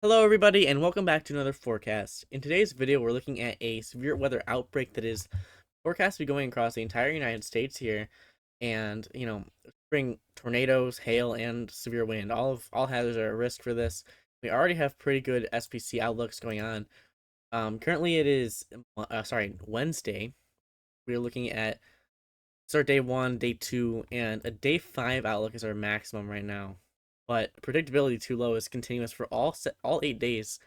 Hello everybody and welcome back to another forecast. In today's video we're looking at a severe weather outbreak that is forecast to be going across the entire United States here and bring tornadoes, hail, and severe wind. All hazards are at risk for this. We already have pretty good SPC outlooks going on. Currently it is Wednesday. We're looking at start day 1, day 2, and a day 5 outlook is our maximum right now. But predictability too low is continuous for all 8 days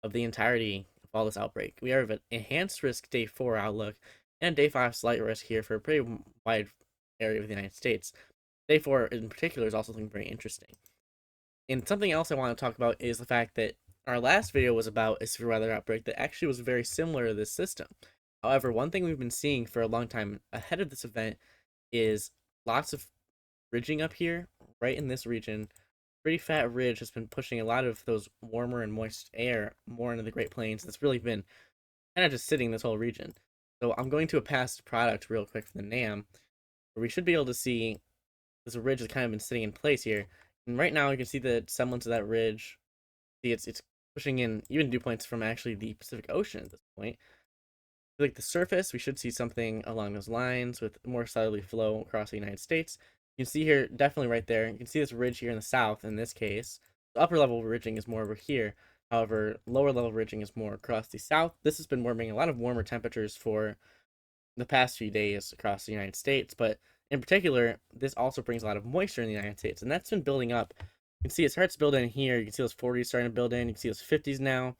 of the entirety of all this outbreak. We have an enhanced risk day 4 outlook and day 5 slight risk here for a pretty wide area of the United States. Day 4 in particular is also something very interesting. And something else I want to talk about is the fact that our last video was about a severe weather outbreak that actually was very similar to this system. However, one thing we've been seeing for a long time ahead of this event is lots of ridging up here, right in this region. Pretty fat ridge has been pushing a lot of those warmer and moist air more into the Great Plains. That's really been kind of just sitting this whole region. So I'm going to a past product real quick for the NAM, where we should be able to see this ridge has kind of been sitting in place here. And right now you can see the semblance of that ridge. See, it's pushing in even dew points from actually the Pacific Ocean at this point. Like the surface, we should see something along those lines with more southerly flow across the United States. You can see here, definitely right there, you can see this ridge here in the south in this case. The upper level ridging is more over here. However, lower level ridging is more across the south. This has been warming a lot of warmer temperatures for the past few days across the United States, but in particular, this also brings a lot of moisture in the United States, and that's been building up. You can see it starts to build in here. You can see those 40s starting to build in. You can see those 50s now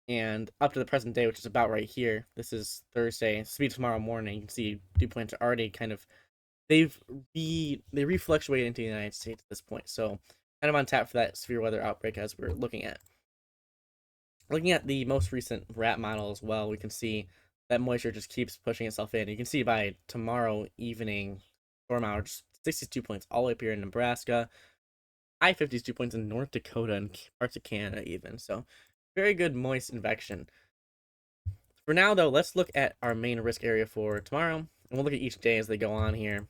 and up to the present day, which is about right here. This is Thursday. This will be tomorrow morning. You can see dew points are already kind of they refluctuate into the United States at this point. So kind of on tap for that severe weather outbreak as we're looking at. Looking at the most recent RAT model as well, we can see that moisture just keeps pushing itself in. You can see by tomorrow evening, storm hours, 62 points all the way up here in Nebraska, high 50s dew points in North Dakota and parts of Canada even. So very good moist convection. For now, though, let's look at our main risk area for tomorrow, and we'll look at each day as they go on here.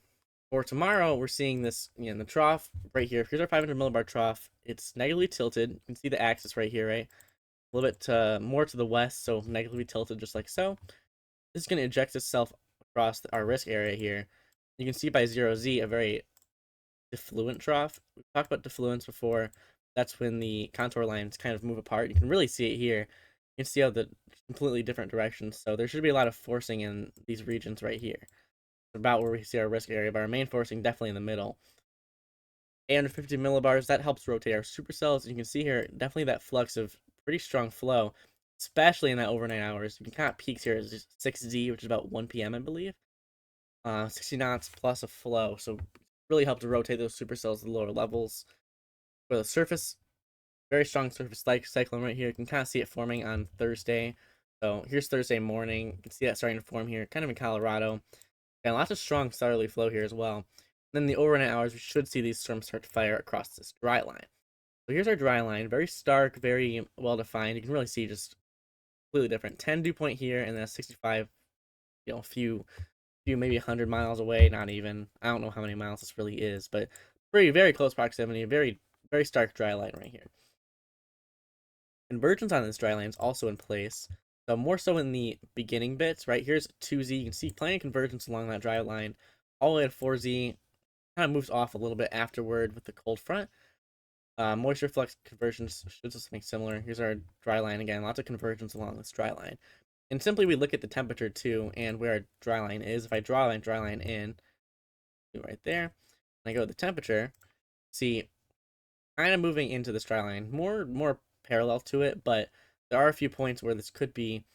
For tomorrow, we're seeing this in the trough right here. Here's our 500 millibar trough. It's negatively tilted. You can see the axis right here, right? A little bit more to the west, so negatively tilted, just like so. This is going to eject itself across our risk area here. You can see by 0Z a very diffluent trough. We've talked about diffluence before. That's when the contour lines kind of move apart. You can really see it here. You can see how the completely different directions. So there should be a lot of forcing in these regions right here. About where we see our risk area, but our main forcing definitely in the middle. 850 millibars, that helps rotate our supercells. And you can see here, definitely that flux of pretty strong flow, especially in that overnight hours. You can count peaks here as just 6Z, which is about 1 p.m., I believe. 60 knots plus a flow. So really help to rotate those supercells to the lower levels. For the surface, very strong surface like cyclone right here. You can kind of see it forming on Thursday. So here's Thursday morning. You can see that starting to form here, kind of in Colorado. And lots of strong southerly flow here as well. Then in the overnight hours, we should see these storms start to fire across this dry line. So here's our dry line, very stark, very well defined. You can really see just completely different. 10 dew point here, and then 65, a few maybe 100 miles away, not even. I don't know how many miles this really is, but very close proximity, very stark dry line right here. Convergence on this dry line is also in place. So more so in the beginning bits, right? Here's 2Z. You can see plenty of convergence along that dry line. All the way to 4Z. Kind of moves off a little bit afterward with the cold front. Moisture flux convergence shows us something similar. Here's our dry line again. Lots of convergence along this dry line. And simply we look at the temperature too and where our dry line is. If I draw a dry line in, right there, and I go to the temperature, see kind of moving into this dry line, more parallel to it, but there are a few points where this could be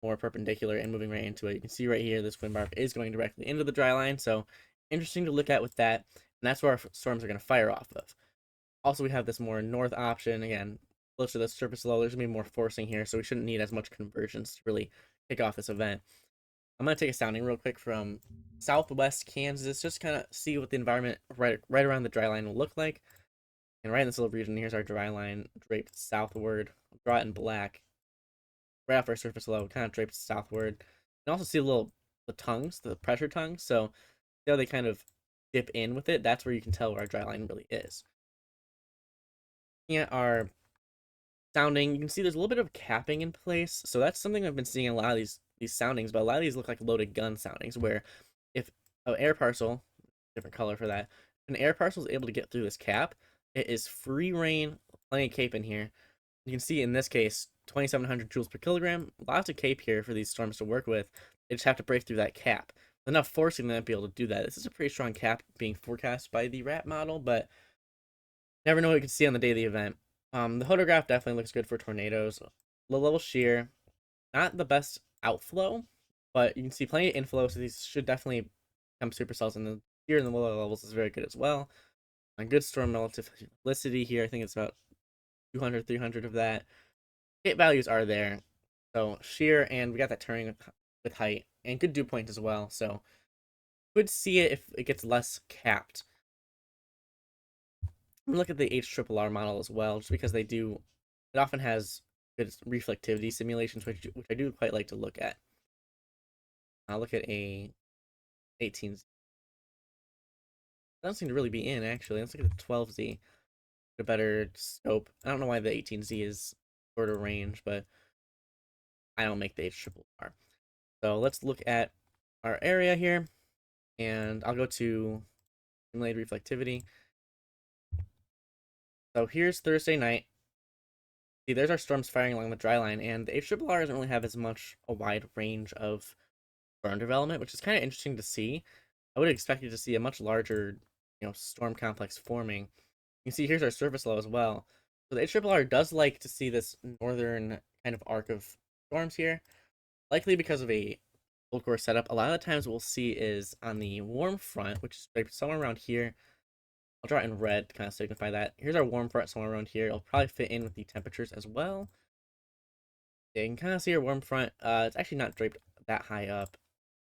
more perpendicular and moving right into it. You can see right here, this wind barb is going directly into the dry line, so interesting to look at with that, and that's where our storms are going to fire off of. Also, we have this more north option, again, closer to the surface low. There's going to be more forcing here, so we shouldn't need as much convergence to really kick off this event. I'm going to take a sounding real quick from southwest Kansas, just kind of see what the environment right around the dry line will look like. And right in this little region, here's our dry line draped southward. I'll draw it in black. Right off our surface low, kind of draped southward. You can also see the tongues, the pressure tongues. So see how they kind of dip in with it. That's where you can tell where our dry line really is. Looking at our sounding, you can see there's a little bit of capping in place. So that's something I've been seeing in a lot of these soundings, but a lot of these look like loaded gun soundings where if an air parcel, different color for that, an air parcel is able to get through this cap, it is free reign, plenty of cape in here. You can see in this case, 2,700 joules per kilogram, lots of cape here for these storms to work with. They just have to break through that cap. Enough forcing them to be able to do that. This is a pretty strong cap being forecast by the RAP model, but never know what you can see on the day of the event. The hodograph definitely looks good for tornadoes. Low level shear, not the best outflow, but you can see plenty of inflow, so these should definitely become supercells. And the shear in the lower levels is very good as well. A good storm relative felicity here. I think it's about 200, 300 of that. Hit values are there. So shear, and we got that turning with height and good dew point as well. So could see it if it gets less capped. I'm gonna look at the HRRR model as well, just because they do. It often has good reflectivity simulations, which I do quite like to look at. I'll look at a 18. Doesn't seem to really be in actually. Let's look at the 12Z. A better scope. I don't know why the 18Z is shorter range, but I don't make the HRRR. So let's look at our area here, and I'll go to simulated reflectivity. So here's Thursday night. See, there's our storms firing along the dry line, and the HRRR doesn't really have as much a wide range of storm development, which is kind of interesting to see. I would have expected to see a much larger, storm complex forming. You can see here's our surface low as well. So the HRRR does like to see this northern kind of arc of storms here, likely because of a cold core setup. A lot of the times we'll see is on the warm front, which is right somewhere around here. I'll draw it in red to kind of signify that. Here's our warm front somewhere around here. It'll probably fit in with the temperatures as well. Yeah, you can kind of see our warm front. It's actually not draped that high up.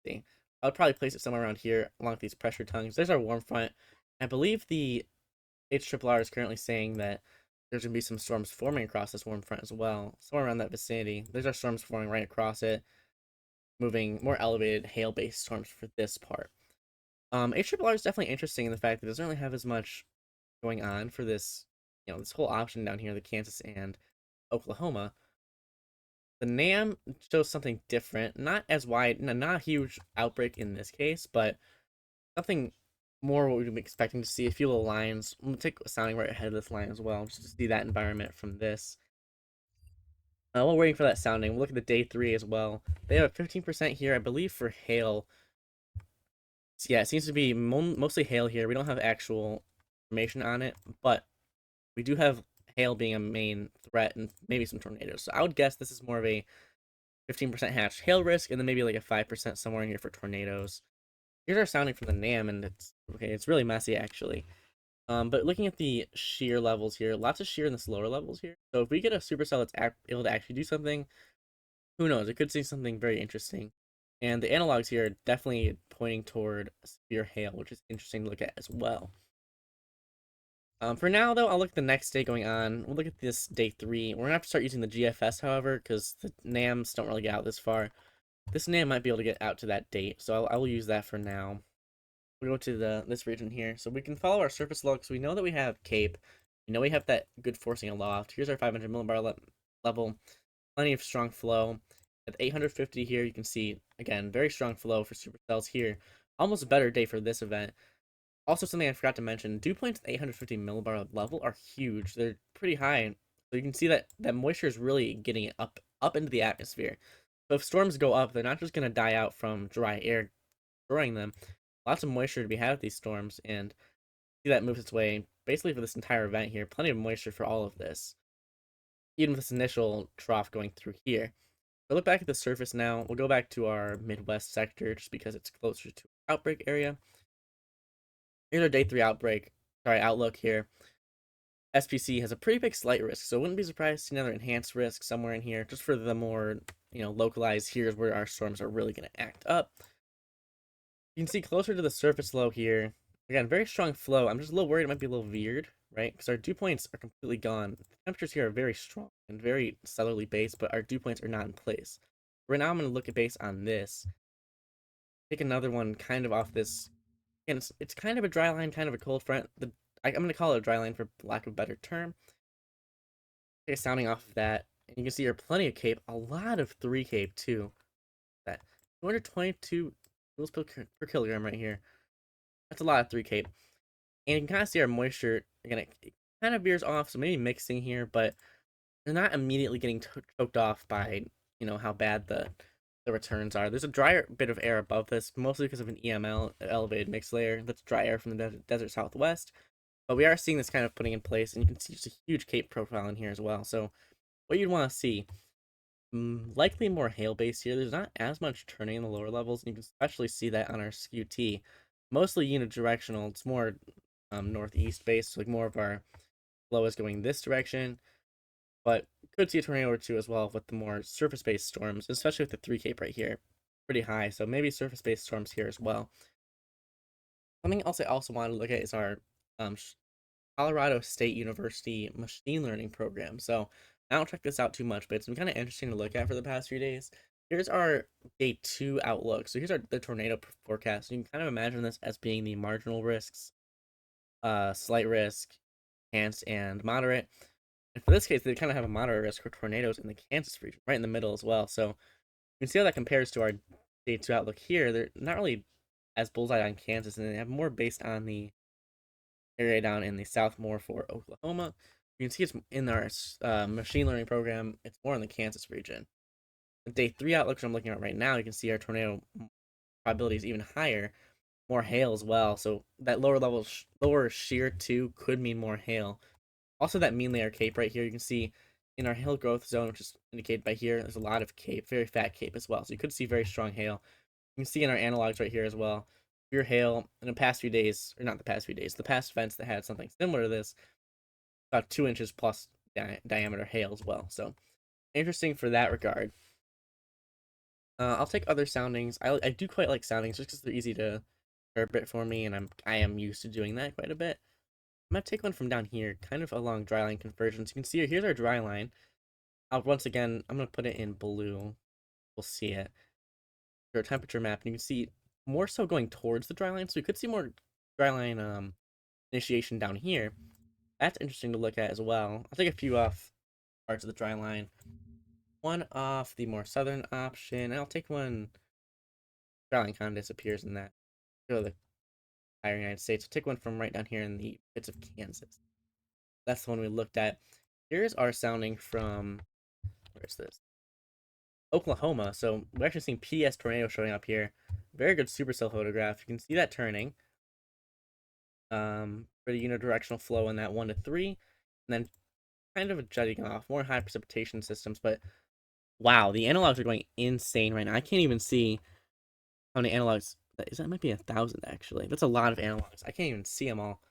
See, I would probably place it somewhere around here along with these pressure tongues. There's our warm front. I believe the HRRR is currently saying that there's going to be some storms forming across this warm front as well, somewhere around that vicinity. There's our storms forming right across it, moving more elevated hail-based storms for this part. HRRR is definitely interesting in the fact that it doesn't really have as much going on for this, this whole option down here, the Kansas and Oklahoma. The NAM shows something different, not as wide, not a huge outbreak in this case, but something more what we'd be expecting to see. A few little lines. I'm gonna take a sounding right ahead of this line as well, just to see that environment from this. While waiting for that sounding, we'll look at the day 3 as well. They have a 15% here, I believe, for hail. So yeah, it seems to be mostly hail here. We don't have actual information on it, but we do have hail being a main threat and maybe some tornadoes. So I would guess this is more of a 15% hatch hail risk, and then maybe like a 5% somewhere in here for tornadoes. Here's our sounding from the NAM, and it's okay. It's really messy actually. But looking at the shear levels here, lots of shear in the lower levels here. So if we get a supercell that's able to actually do something, who knows? It could see something very interesting. And the analogs here are definitely pointing toward severe hail, which is interesting to look at as well. For now, though, I'll look at the next day going on. We'll look at this day 3. We're gonna have to start using the GFS, however, because the NAMs don't really get out this far. This NAM might be able to get out to that date, so I will use that for now. We'll go to this region here, so we can follow our surface log. So we know that we have Cape. We know we have that good forcing aloft. Here's our 500 millibar level. Plenty of strong flow. At 850 here, you can see, again, very strong flow for supercells here. Almost a better day for this event. Also, something I forgot to mention, dew points at 850 millibar level are huge. They're pretty high. So you can see that moisture is really getting up into the atmosphere. So if storms go up, they're not just going to die out from dry air destroying them. Lots of moisture to be had with these storms, and see that moves its way basically for this entire event here. Plenty of moisture for all of this, even with this initial trough going through here. So look back at the surface now. We'll go back to our Midwest sector just because it's closer to outbreak area. Here's our day 3 outlook here. SPC has a pretty big slight risk, so I wouldn't be surprised to see another enhanced risk somewhere in here, just for the more, localized. Here's where our storms are really going to act up. You can see closer to the surface low here. Again, very strong flow. I'm just a little worried it might be a little veered, right? Because our dew points are completely gone. The temperatures here are very strong and very southerly based, but our dew points are not in place. Right now, I'm going to look at base on this. Take another one kind of off this. Again, it's kind of a dry line, kind of a cold front. I'm going to call it a dry line for lack of a better term. Okay, sounding off of that, and you can see here plenty of cape, a lot of 3 cape too. That 222 joules per kilogram right here. That's a lot of 3 cape. And you can kind of see our moisture, again, it kind of veers off, so maybe mixing here, but they're not immediately getting choked off by, how bad the returns are. There's a drier bit of air above this, mostly because of an EML, elevated mix layer. That's dry air from the desert southwest. But we are seeing this kind of putting in place, and you can see just a huge cape profile in here as well. So what you'd want to see, likely more hail base here. There's not as much turning in the lower levels, and you can especially see that on our SKU-T. Mostly unidirectional. It's more northeast based, so like more of our flow is going this direction, but could see a tornado or two as well with the more surface-based storms, especially with the 3 cape right here, pretty high. So maybe surface-based storms here as well. Something else I also want to look at is our um, Colorado State University machine learning program. So I don't check this out too much, but it's been kind of interesting to look at for the past few days. Here's our day 2 outlook. So here's the tornado forecast. You can kind of imagine this as being the marginal risks, slight risk, enhanced, and moderate. And for this case, they kind of have a moderate risk for tornadoes in the Kansas region, right in the middle as well. So you can see how that compares to our day 2 outlook here. They're not really as bullseye on Kansas, and they have more based on the area down in the south more for Oklahoma. You can see it's in our machine learning program. It's more in the Kansas region. The day 3 outlook, which I'm looking at right now, you can see our tornado probability is even higher, more hail as well. So that lower level, lower shear 2 could mean more hail. Also, that mean layer cape right here, you can see in our hail growth zone, which is indicated by here, there's a lot of cape, very fat cape as well. So you could see very strong hail. You can see in our analogs right here as well, pure hail in the past few days, or not the past few days, the past events that had something similar to this, about 2 inches plus diameter hail as well. So interesting for that regard. I'll take other soundings. I do quite like soundings just because they're easy to interpret for me, and I am used to doing that quite a bit. I'm gonna take one from down here, kind of along dry line conversions. You can see here's our dry line. Once again, I'm gonna put it in blue. We'll see it. Our temperature map, and you can see more so going towards the dry line. So we could see more dry line initiation down here. That's interesting to look at as well. I'll take a few off parts of the dry line. One off the more southern option, and I'll take one. Dry line kind of disappears in that. Go to the entire United States. I'll take one from right down here in the bits of Kansas. That's the one we looked at. Here's our sounding from, where's this? Oklahoma. So we're actually seeing PDS tornado showing up here. Very good supercell photograph. You can see that turning. Pretty unidirectional flow in that 1 to 3, and then kind of a jutting off, more high precipitation systems. But wow, the analogs are going insane right now. I can't even see how many analogs. That might be 1,000 actually. That's a lot of analogs. I can't even see them all.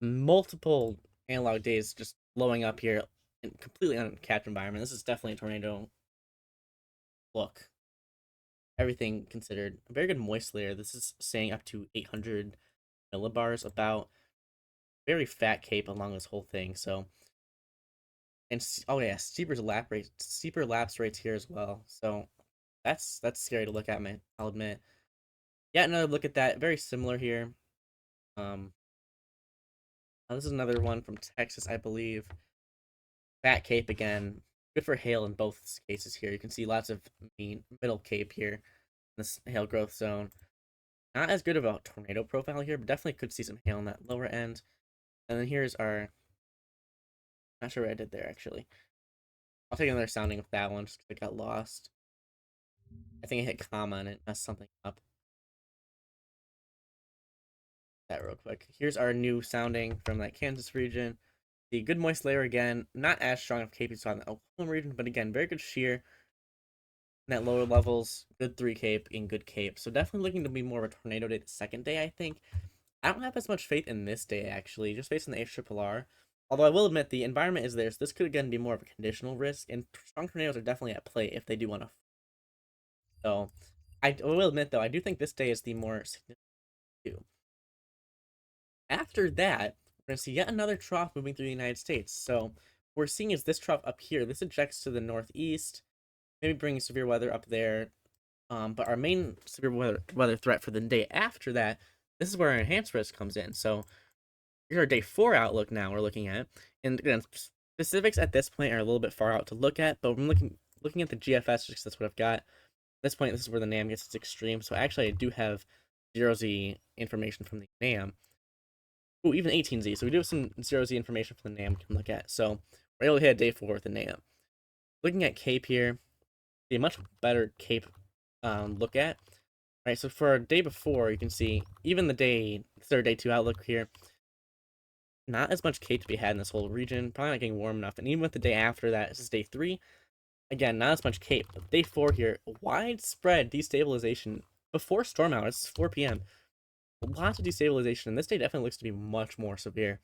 Multiple analog days just blowing up here in completely uncapped environment. This is definitely a tornado look. Everything considered. A very good moist layer. This is saying up to 800 millibars, about very fat cape along this whole thing. So, and oh yeah, steeper lapse rates here as well. So that's scary to look at, man. I'll admit. Yet another look at that. Very similar here. Um, this is another one from Texas, I believe. Fat cape again. Good for hail in both cases here. You can see lots of middle cape here in this hail growth zone. Not as good of a tornado profile here, but definitely could see some hail in that lower end. And then here's our. Not sure what I did there actually. I'll take another sounding with that one just because it got lost. I think I hit comma and it messed something up. That real quick. Here's our new sounding from that Kansas region. The good moist layer again, not as strong of cape you saw in the Oklahoma region, but again, very good shear in that lower levels, good 3 cape in good cape. So definitely looking to be more of a tornado day the second day, I think. I don't have as much faith in this day actually, just based on the HRRR. Although I will admit the environment is there, so this could again be more of a conditional risk, and strong tornadoes are definitely at play if they do want to. So I will admit though, I do think this day is the more significant too. After that, we're going to see yet another trough moving through the United States. So what we're seeing is this trough up here. This ejects to the northeast, maybe bringing severe weather up there. But our main severe weather threat for the day after that, this is where our enhanced risk comes in. So here's our day 4 outlook now we're looking at. And again, Specifics at this point are a little bit far out to look at, but I'm looking at the GFS just 'cause that's what I've got. At this point, this is where the NAM gets its extreme. So actually, I do have 0Z information from the NAM. Oh, even 18Z. So we do have some 0Z information from the NAM we can look at. So we're able to hit a day 4 with the NAM. Looking at Cape here, a much better Cape look at. All right, so for our day before, you can see even the third day 2 outlook here, not as much Cape to be had in this whole region. Probably not getting warm enough. And even with the day after that, this is day 3. Again, not as much Cape. But day 4 here, widespread destabilization before storm hours. It's 4 p.m. Lots of destabilization, and this day definitely looks to be much more severe.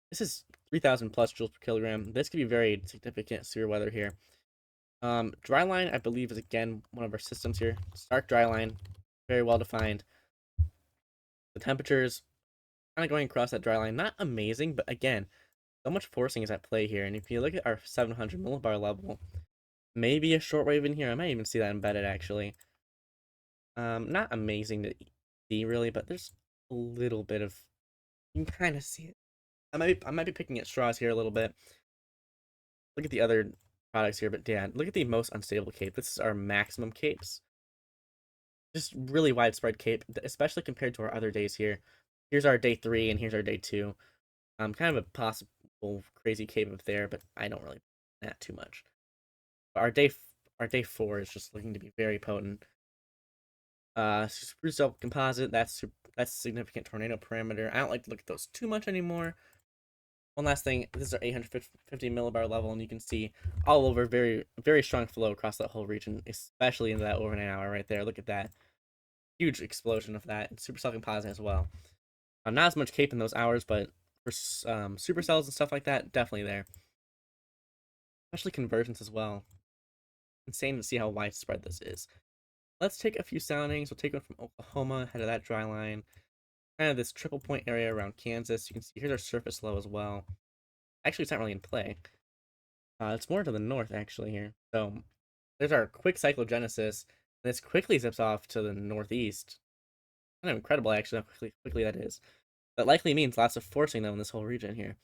This is 3,000 plus joules per kilogram. This could be very significant severe weather here. Dry line, I believe, is again one of our systems here. Stark dry line, very well defined. The temperatures kind of going across that dry line, not amazing, but again, so much forcing is at play here. And if you look at our 700 millibar level, maybe a shortwave in here. I might even see that embedded actually. Not amazing to see really, but there's a little bit of, you can kind of see it. I might be picking at straws here a little bit. Look at the other products here, but yeah, look at the most unstable cape. This is our maximum capes. Just really widespread cape, especially compared to our other days here. Here's our day 3 and here's our day 2. Kind of a possible crazy cape up there, but I don't really that too much. But our day 4 is just looking to be very potent. Spruce up composite, that's significant tornado parameter. I don't like to look at those too much anymore. One last thing, this is our 850 millibar level, and you can see all over very, very strong flow across that whole region, especially into that overnight hour right there. Look at that. Huge explosion of that. And supercell composite as well. Not as much cape in those hours, but for supercells and stuff like that, definitely there. Especially convergence as well. Insane to see how widespread this is. Let's take a few soundings. We'll take one from Oklahoma, head of that dry line. Kind of this triple point area around Kansas. You can see here's our surface low as well. Actually, it's not really in play. It's more to the north, actually, here. So there's our quick cyclogenesis. And this quickly zips off to the northeast. Kind of incredible, actually, how quickly that is. That likely means lots of forcing, though, in this whole region here.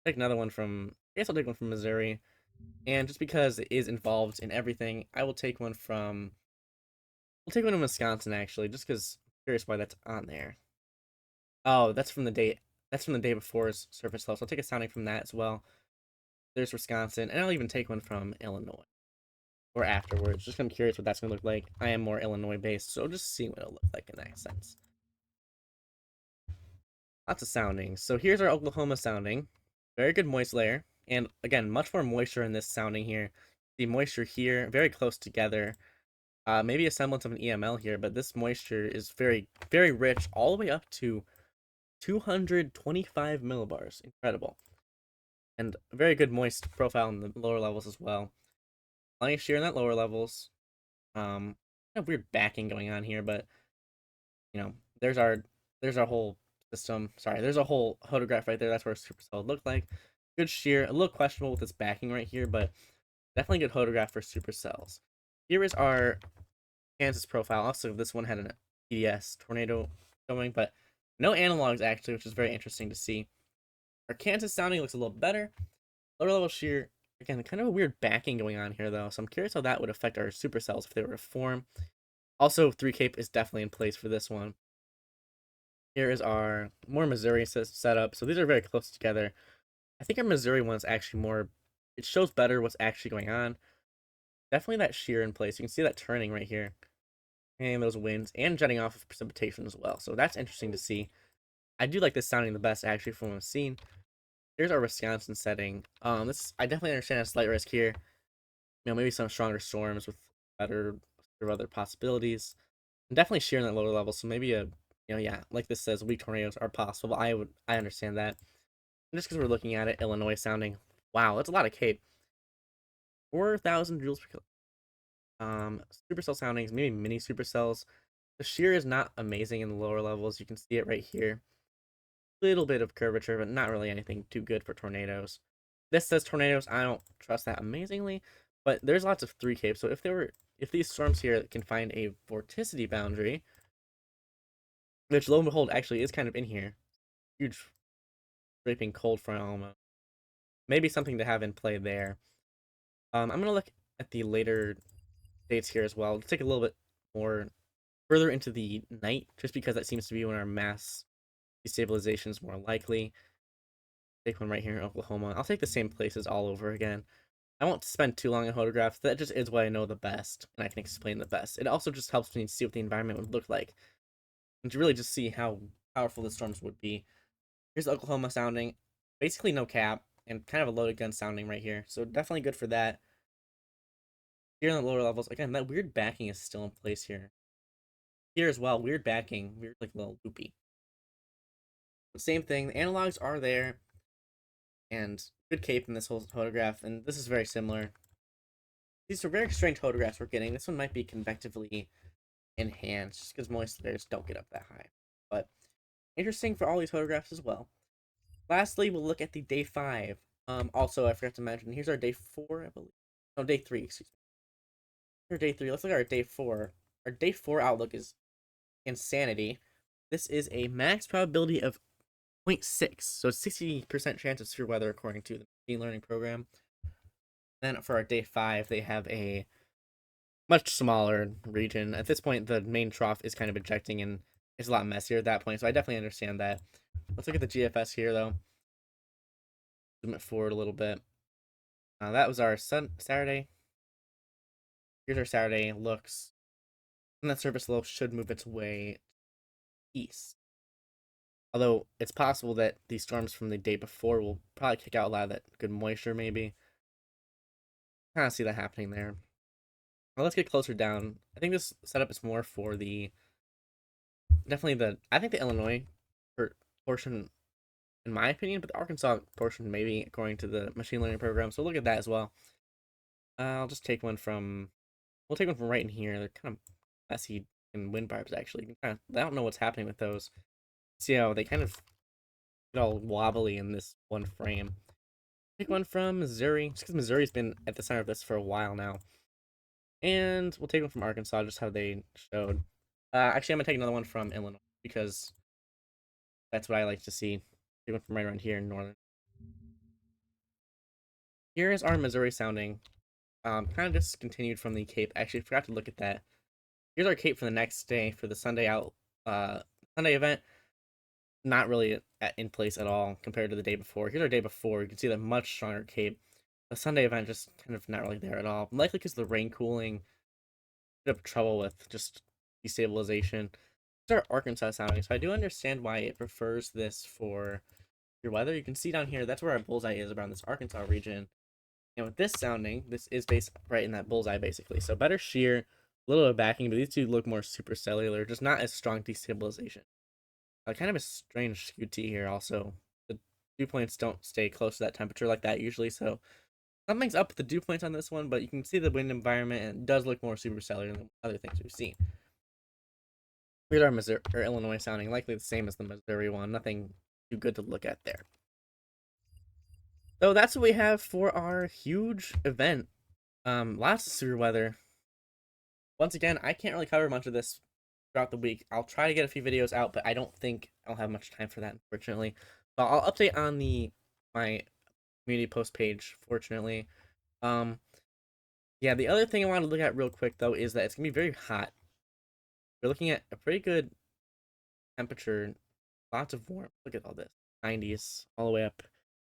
Take another one from, I guess I'll take one from Missouri. And just because it is involved in everything, I will take one from, we'll take one in Wisconsin, actually, just because I'm curious why that's on there. Oh, that's from the day before's surface low. So I'll take a sounding from that as well. There's Wisconsin, and I'll even take one from Illinois. Or afterwards. Just 'cause I'm curious what that's going to look like. I am more Illinois based, so just see what it'll look like in that sense. Lots of soundings. So here's our Oklahoma sounding. Very good moist layer. And again, much more moisture in this sounding here. The moisture here, very close together. Maybe a semblance of an EML here, but this moisture is very, very rich, all the way up to 225 millibars. Incredible. And a very good moist profile in the lower levels as well. Plenty of shear in that lower levels. Kind of weird backing going on here, but you know, there's our whole system. Sorry, there's a whole hodograph right there. That's what a supercell would look like. Good shear, a little questionable with this backing right here, but definitely good hodograph for supercells. Here is our Kansas profile. Also, this one had an PDS tornado going, but no analogs actually, which is very interesting to see. Our Kansas sounding looks a little better. Lower level shear, again, kind of a weird backing going on here though, so I'm curious how that would affect our supercells if they were to form. Also, 3 cape is definitely in place for this one. Here is our more Missouri setup. So these are very close together. I think our Missouri one is actually more, it shows better what's actually going on. Definitely that shear in place. You can see that turning right here. And those winds and jetting off of precipitation as well. So that's interesting to see. I do like this sounding the best actually from what I've seen. Here's our Wisconsin setting. This I definitely understand a slight risk here. Maybe some stronger storms with better or other possibilities. And definitely shear in that lower level. So maybe yeah, like this says, weak tornadoes are possible. I understand that. And just because we're looking at it, Illinois sounding. Wow, that's a lot of cape. 4,000 joules per kilogram. Supercell soundings, maybe mini supercells. The shear is not amazing in the lower levels. You can see it right here. Little bit of curvature, but not really anything too good for tornadoes. This says tornadoes. I don't trust that amazingly, but there's lots of 3 capes. So if these storms here can find a vorticity boundary, which lo and behold actually is kind of in here, huge draping cold front almost. maybe something to have in play there. I'm gonna look at the later dates here as well. Let's take a little bit more further into the night, just because that seems to be when our mass destabilization is more likely. Take one right here in Oklahoma. I'll take the same places all over again. I won't spend too long on hodographs. That just is what I know the best, and I can explain the best. It also just helps me see what the environment would look like, and to really just see how powerful the storms would be. Here's Oklahoma sounding. Basically no cap, and kind of a loaded gun sounding right here. So definitely good for that. Here in the lower levels, again, that weird backing is still in place here. Here as well, weird backing, weird like little loopy. But same thing, the analogs are there, and good cape in this whole photograph, and this is very similar. These are very strange photographs we're getting. This one might be convectively enhanced, just because moist layers don't get up that high. But interesting for all these photographs as well. Lastly, we'll look at the day 5. Also, I forgot to mention, here's our day 4, I believe. No, day 3, excuse me. Here's day 3. Let's look at our day 4. Our day 4 outlook is insanity. This is a max probability of 0.6, so 60% chance of severe weather according to the machine learning program. Then for our day 5, they have a much smaller region. At this point, the main trough is kind of ejecting and it's a lot messier at that point, so I definitely understand that. Let's look at the GFS here, though. Zoom it forward a little bit. That was our Saturday. Here's our Saturday looks. And that surface low should move its way east. Although it's possible that these storms from the day before will probably kick out a lot of that good moisture, maybe. Kind of see that happening there. Well, let's get closer down. I think this setup is more for the definitely I think the Illinois portion, in my opinion, but the Arkansas portion maybe according to the machine learning program. So look at that as well. I'll just take one from. We'll take one from right in here. They're kind of messy and wind barbs actually. You can kind of, I don't know what's happening with those. See how they kind of get all wobbly in this one frame. Take one from Missouri, just because Missouri's been at the center of this for a while now. And we'll take one from Arkansas, just how they showed. Actually, I'm gonna take another one from Illinois because that's what I like to see. Take one from right around here in northern. Here is our Missouri sounding. Kind of just continued from the Cape. Actually, forgot to look at that. Here's our Cape for the next day for the Sunday Sunday event. Not really in place at all compared to the day before. Here's our day before. You can see the much stronger Cape. The Sunday event just kind of not really there at all. Likely because the rain cooling, bit of trouble with just destabilization. These are Arkansas sounding, so I do understand why it prefers this for your weather. You can see down here, that's where our bullseye is around this Arkansas region. And with this sounding, this is based right in that bullseye basically. So better shear, a little bit of backing, but these two look more supercellular, just not as strong destabilization. Kind of a strange QT here also. The dew points don't stay close to that temperature like that usually, so something's up with the dew points on this one, but you can see the wind environment and it does look more supercellular than other things we've seen. Here's our Missouri or Illinois sounding, likely the same as the Missouri one. Nothing too good to look at there. So that's what we have for our huge event. Lots of severe weather. Once again, I can't really cover much of this throughout the week. I'll try to get a few videos out, but I don't think I'll have much time for that, unfortunately. So I'll update on my community post page, fortunately. Yeah, the other thing I want to look at real quick though is that it's gonna be very hot. We're looking at a pretty good temperature, lots of warmth. Look at all this, 90s all the way up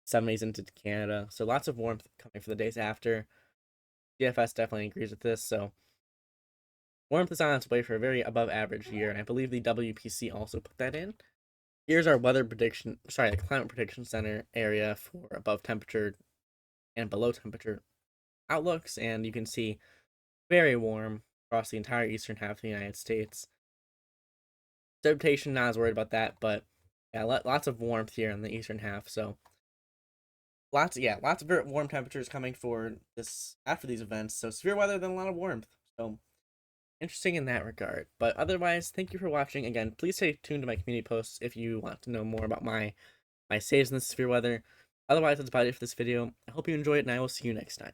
70s into Canada. So lots of warmth coming for the days after. DFS definitely agrees with this. So warmth is on its way for a very above average year, and I believe the WPC also put that in. Here's our weather prediction, sorry, the climate prediction center area for above temperature and below temperature outlooks, and you can see very warm across the entire eastern half of the United States. Precipitation, not as worried about that, but yeah, lots of warmth here in the eastern half. So lots of very warm temperatures coming for this after these events. So severe weather, then a lot of warmth. So interesting in that regard. But otherwise, thank you for watching. Again, please stay tuned to my community posts if you want to know more about my saves in the severe weather. Otherwise, that's about it for this video. I hope you enjoyed it, and I will see you next time.